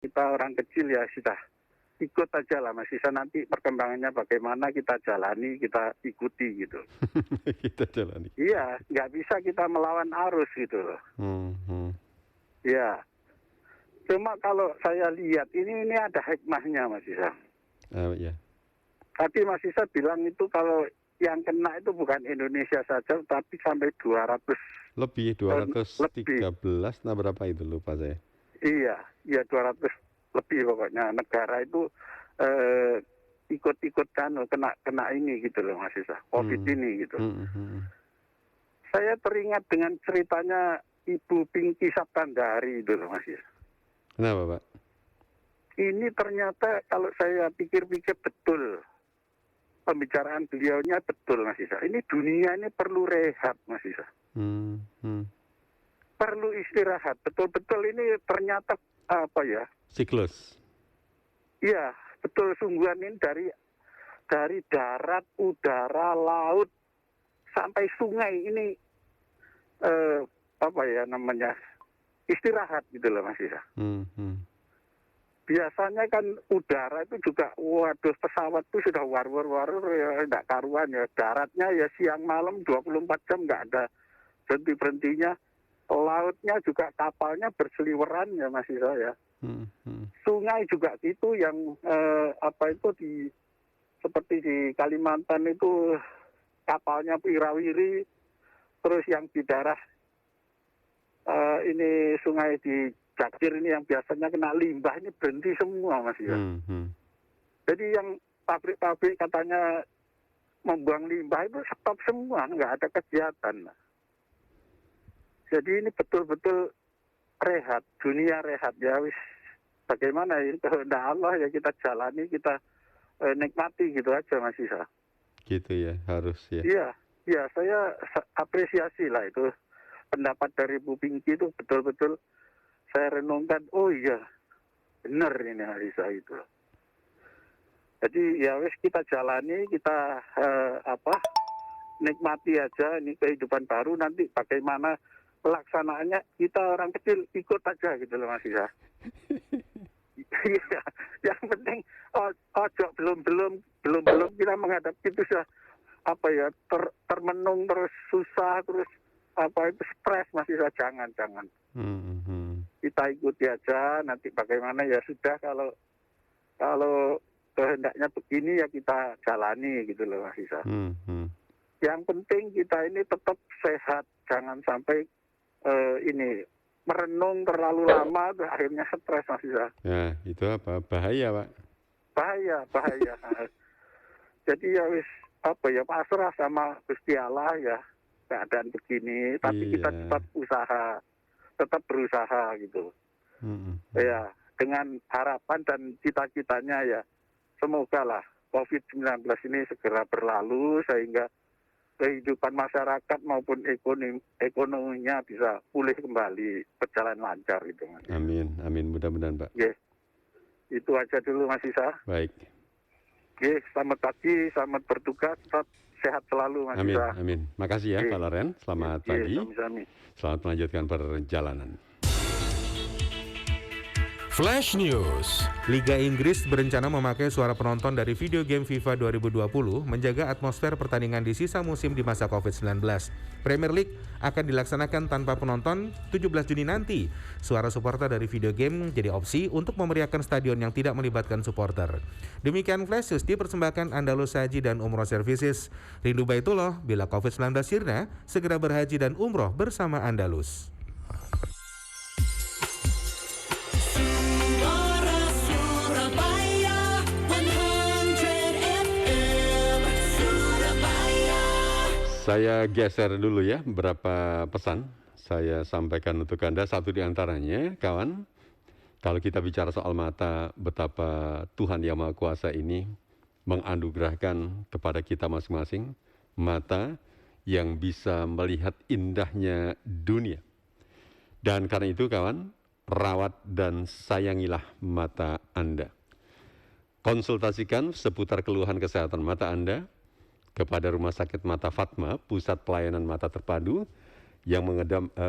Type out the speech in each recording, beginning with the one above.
kita orang kecil ya sudah ikut aja lah Mas Isa, nanti perkembangannya bagaimana kita jalani, kita ikuti gitu. Kita jalani. Iya, nggak bisa kita melawan arus gitu loh. Ya, cuma kalau saya lihat ini ada hikmahnya Mas Isa. Ya. Tadi Mas Isa bilang itu kalau yang kena itu bukan Indonesia saja, tapi sampai 200 lebih, 213, nah berapa itu lupa saya. Iya, 200 lebih pokoknya negara itu ikut-ikut kan kena ini gitu loh Mas Isa, COVID ini gitu. Saya teringat dengan ceritanya Ibu Pinky Saptandari itu loh Mas Isa. Kenapa Pak? Ini ternyata kalau saya pikir-pikir betul, pembicaraan beliaunya betul Mas Isa. Ini dunia ini perlu rehat Mas Isa. Perlu istirahat. Betul-betul ini ternyata apa ya? Siklus. Iya, betul sungguhan ini dari darat, udara, laut sampai sungai ini apa ya namanya? Istirahat gitu loh Mas Isa. Biasanya kan udara itu juga, waduh pesawat itu sudah war-war ya tidak karuan ya. Daratnya ya siang malam 24 jam nggak ada berhenti-berhentinya. Lautnya juga kapalnya berseliweran ya Mas Isa ya. Sungai juga itu yang apa itu seperti di Kalimantan itu kapalnya wirawiri. Terus yang di daerah ini sungai di Jakir ini yang biasanya kena limbah ini berhenti semua Mas ya. Jadi yang pabrik-pabrik katanya membuang limbah itu stop semua, nggak ada kegiatan. Jadi ini betul-betul rehat, dunia rehat ya wis. Bagaimana ini kehendak Allah ya kita jalani, kita nikmati gitu aja Mas Isa. Gitu ya, harus ya. Iya, saya apresiasi lah itu pendapat dari Bu Pinky itu betul-betul saya renungkan, oh iya, benar ini Arisa itu. Jadi ya wis kita jalani, kita nikmati aja ini kehidupan baru, nanti bagaimana pelaksanaannya kita orang kecil ikut aja gitu loh Mas Isa. Iya, yang penting ojo belum kita menghadapi itu sudah apa ya termenung terus susah terus apa itu stres Mas Isa, jangan. Kita ikuti aja, nanti bagaimana ya sudah kalau kehendaknya begini ya kita jalani gitu loh Mas Isa. Yang penting kita ini tetap sehat, jangan sampai ini merenung terlalu lama tuh akhirnya stres Mas Isa. Ya itu apa bahaya Pak? Bahaya. Jadi ya wis apa ya pasrah sama Gusti Allah ya keadaan begini, tapi kita tetap berusaha gitu. Ya, dengan harapan dan cita-citanya ya semoga lah COVID-19 ini segera berlalu sehingga kehidupan masyarakat maupun ekonominya bisa pulih kembali, berjalan lancar gitu Mas. Amin, mudah-mudahan Pak. Yes. Itu aja dulu Mas Isa. Baik. Yes, selamat pagi, selamat bertugas, tetap sehat selalu Mas Isa. Amin. Makasih ya Pak Loren, selamat pagi. Selamat melanjutkan perjalanan. Flash News. Liga Inggris berencana memakai suara penonton dari video game FIFA 2020 menjaga atmosfer pertandingan di sisa musim di masa COVID-19. Premier League akan dilaksanakan tanpa penonton 17 Juni nanti. Suara supporter dari video game jadi opsi untuk memeriahkan stadion yang tidak melibatkan supporter. Demikian Flash News dipersembahkan Andalus Haji dan Umroh Services. Rindu Baitullah, bila COVID-19 sirna, segera berhaji dan umroh bersama Andalus. Saya geser dulu ya beberapa pesan saya sampaikan untuk Anda. Satu di antaranya, kawan, kalau kita bicara soal mata, betapa Tuhan Yang Maha Kuasa ini menganugerahkan kepada kita masing-masing mata yang bisa melihat indahnya dunia. Dan karena itu kawan, rawat dan sayangilah mata Anda. Konsultasikan seputar keluhan kesehatan mata Anda kepada Rumah Sakit Mata Fatma, Pusat Pelayanan Mata Terpadu, yang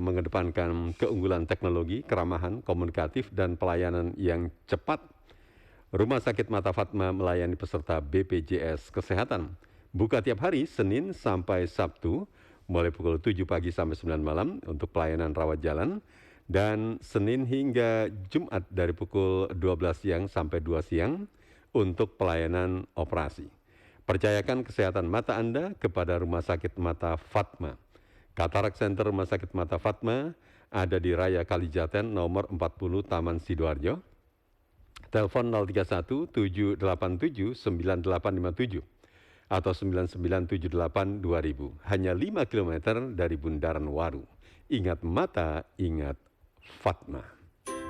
mengedepankan keunggulan teknologi, keramahan, komunikatif, dan pelayanan yang cepat. Rumah Sakit Mata Fatma melayani peserta BPJS Kesehatan. Buka tiap hari Senin sampai Sabtu, mulai pukul 7 pagi sampai 9 malam untuk pelayanan rawat jalan, dan Senin hingga Jumat dari pukul 12 siang sampai 2 siang untuk pelayanan operasi. Percayakan kesehatan mata Anda kepada Rumah Sakit Mata Fatma. Katarak Center Rumah Sakit Mata Fatma ada di Raya Kalijaten nomor 40 Taman Sidoarjo. Telepon 031 787 9857 atau 9978 2000. Hanya 5 km dari Bundaran Waru. Ingat mata, ingat Fatma.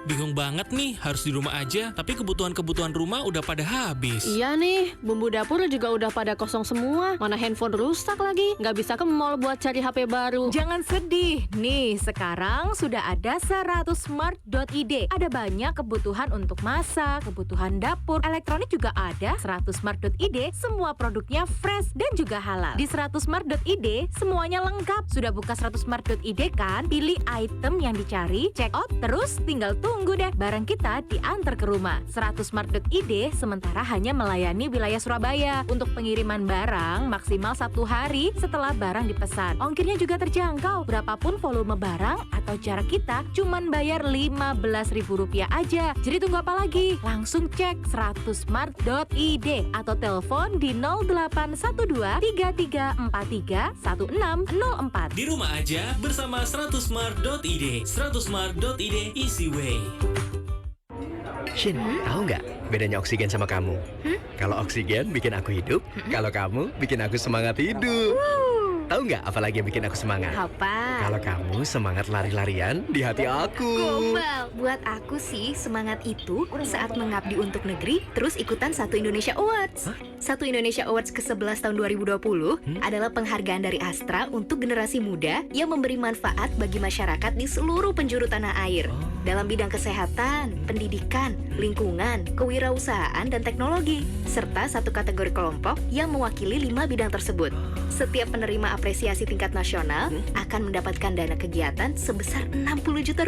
Bingung banget nih, harus di rumah aja, tapi kebutuhan-kebutuhan rumah udah pada habis. Iya nih, bumbu dapur juga udah pada kosong semua. Mana handphone rusak lagi, nggak bisa ke mall buat cari HP baru. Jangan sedih, nih sekarang sudah ada 100smart.id. Ada banyak kebutuhan untuk masak, kebutuhan dapur, elektronik juga ada. 100smart.id, semua produknya fresh dan juga halal. Di 100smart.id, semuanya lengkap. Sudah buka 100smart.id kan? Pilih item yang dicari, check out, terus tinggal tunggu deh barang kita diantar ke rumah. 100smart.id sementara hanya melayani wilayah Surabaya. Untuk pengiriman barang maksimal 1 hari setelah barang dipesan. Ongkirnya juga terjangkau. Berapapun volume barang atau jarak kita, cuman bayar Rp15.000 aja. Jadi tunggu apa lagi? Langsung cek 100smart.id atau telepon di 0812 3343 1604. Di rumah aja bersama 100smart.id. 100smart.id easy way. Shin, tahu nggak bedanya oksigen sama kamu? Kalau oksigen bikin aku hidup, kalau kamu bikin aku semangat hidup. Tahu nggak apa lagi yang bikin aku semangat? Apa? Kalau kamu semangat lari-larian di hati aku. Gombal, buat aku sih semangat itu saat mengabdi untuk negeri terus ikutan Satu Indonesia Awards. Satu Indonesia Awards ke-11 tahun 2020 adalah penghargaan dari Astra untuk generasi muda yang memberi manfaat bagi masyarakat di seluruh penjuru tanah air. Dalam bidang kesehatan, pendidikan, lingkungan, kewirausahaan, dan teknologi. Serta satu kategori kelompok yang mewakili 5 bidang tersebut. Setiap penerima apresiasi tingkat nasional akan mendapatkan dana kegiatan sebesar Rp60 juta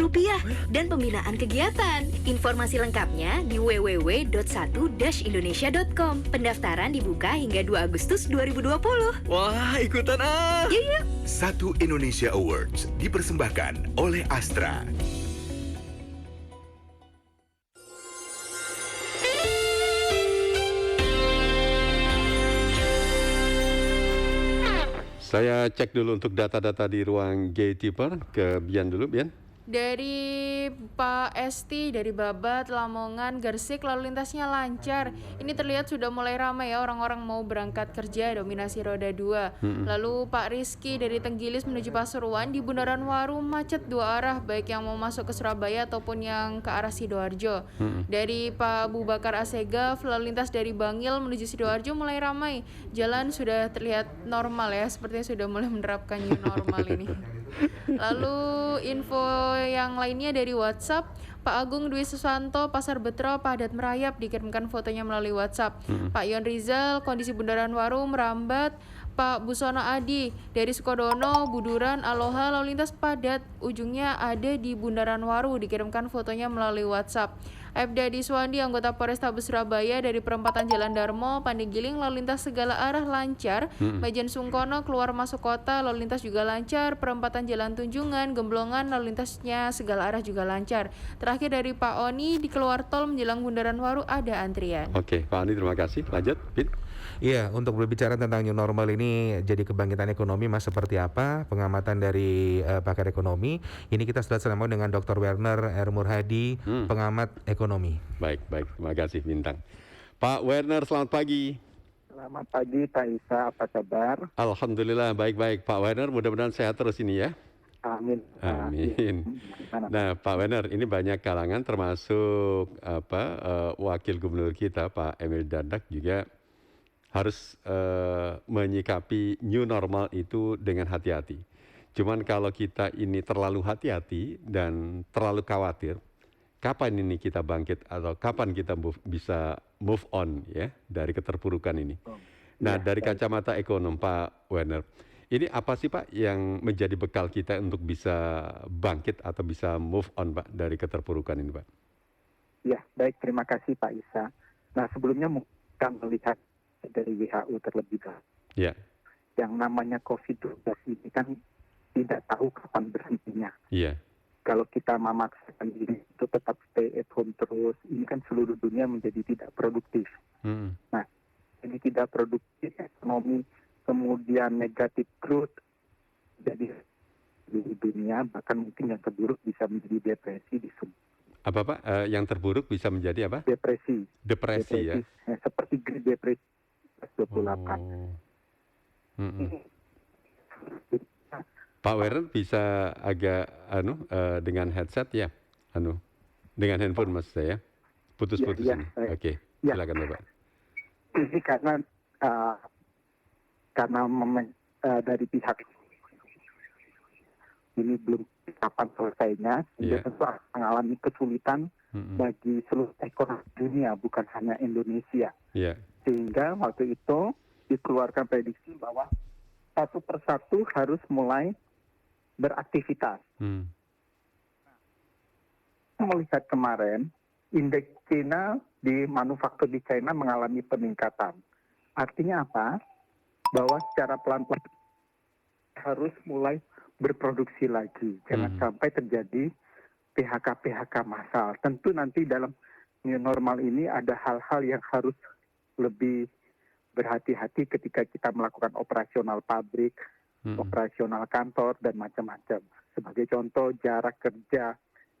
dan pembinaan kegiatan. Informasi lengkapnya di www.1-indonesia.com. Pendaftaran dibuka hingga 2 Agustus 2020. Wah, ikutan ah! Yuk! Satu Indonesia Awards dipersembahkan oleh Astra. Saya cek dulu untuk data-data di ruang gatekeeper ke Bian dulu, Bian. Dari Pak Esti, dari Babat, Lamongan, Gersik, lalu lintasnya lancar. Ini terlihat sudah mulai ramai ya, orang-orang mau berangkat kerja, dominasi roda 2. Lalu Pak Rizky dari Tenggilis menuju Pasuruan, di Bundaran Waru macet 2 arah, baik yang mau masuk ke Surabaya ataupun yang ke arah Sidoarjo. Dari Pak Abu Bakar Asegaf, lalu lintas dari Bangil menuju Sidoarjo mulai ramai. Jalan sudah terlihat normal ya, sepertinya sudah mulai menerapkan new normal ini. Lalu info yang lainnya dari WhatsApp, Pak Agung Dwi Susanto, Pasar Betro, padat merayap, dikirimkan fotonya melalui WhatsApp. Pak Yon Rizal, kondisi Bundaran Waru merambat. Pak Busono Adi, dari Sukodono, Buduran, Aloha, lalu lintas padat, ujungnya ada di Bundaran Waru, dikirimkan fotonya melalui WhatsApp. Aibda Diswandi, anggota Polrestabes Surabaya, dari perempatan Jalan Darmo, Pandegiling, lalu lintas segala arah lancar. Majen Sungkono, keluar masuk kota, lalu lintas juga lancar. Perempatan Jalan Tunjungan, Gemblongan, lalu lintasnya segala arah juga lancar. Terakhir dari Pak Oni, di keluar tol menjelang Bundaran Waru ada antrian. Oke, Pak Oni terima kasih. Lanjut, Pit. Iya, untuk berbicara tentang new normal ini jadi kebangkitan ekonomi Mas seperti apa? Pengamatan dari pakar ekonomi. Ini kita sudah sambung dengan Dr. Werner R. Murhadi, pengamat ekonomi. Baik, terima kasih Bintang. Pak Werner, selamat pagi. Selamat pagi Pak Isa, apa kabar? Alhamdulillah baik-baik. Pak Werner, mudah-mudahan sehat terus ini ya. Amin. Amin. Nah, Pak Werner, ini banyak kalangan termasuk wakil gubernur kita Pak Emil Dardak juga harus menyikapi new normal itu dengan hati-hati. Cuman kalau kita ini terlalu hati-hati dan terlalu khawatir, kapan ini kita bangkit atau kapan kita bisa move on ya dari keterpurukan ini. Nah, dari kacamata ekonom Pak Werner, Ini apa sih Pak yang menjadi bekal kita untuk bisa bangkit atau bisa move on Pak dari keterpurukan ini Pak? Ya, baik, terima kasih Pak Isa. Nah, sebelumnya kita melihat dari WHO terlebih dahulu. Ya, Yang namanya COVID-19 ini kan tidak tahu kapan berhentinya. iya, Kalau kita memaksakan diri itu tetap stay at home terus, ini kan seluruh dunia menjadi tidak produktif. mm, Nah, jadi tidak produktif, ekonomi, kemudian negatif growth, jadi di dunia, bahkan mungkin yang terburuk bisa menjadi depresi di semua. apa Pak, yang terburuk bisa menjadi apa? Depresi, Depresi ya? seperti Great Depresi 28. Oh, mm-mm. Pak Weren bisa agak dengan headset ya, dengan handphone mas saya, putus-putus Ya, ini. baik. Oke, Ya. silakan Bapak. Ini karena dari pihak ini belum kapan selesainya, sehingga Iya. tentu akan mengalami kesulitan Mm-mm. bagi seluruh ekonomi dunia, bukan hanya Indonesia. Iya, Sehingga waktu itu dikeluarkan prediksi bahwa satu persatu harus mulai beraktivitas. mm, Melihat kemarin, indeks Cina di manufaktur di China mengalami peningkatan. Artinya apa? Bahwa secara pelan-pelan harus mulai berproduksi lagi. Jangan sampai terjadi PHK massal. Tentu nanti dalam new normal ini ada hal-hal yang harus lebih berhati-hati ketika kita melakukan operasional pabrik, operasional kantor, dan macam-macam. Sebagai contoh, jarak kerja,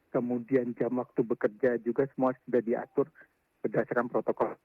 kemudian jam waktu bekerja juga semua sudah diatur berdasarkan protokol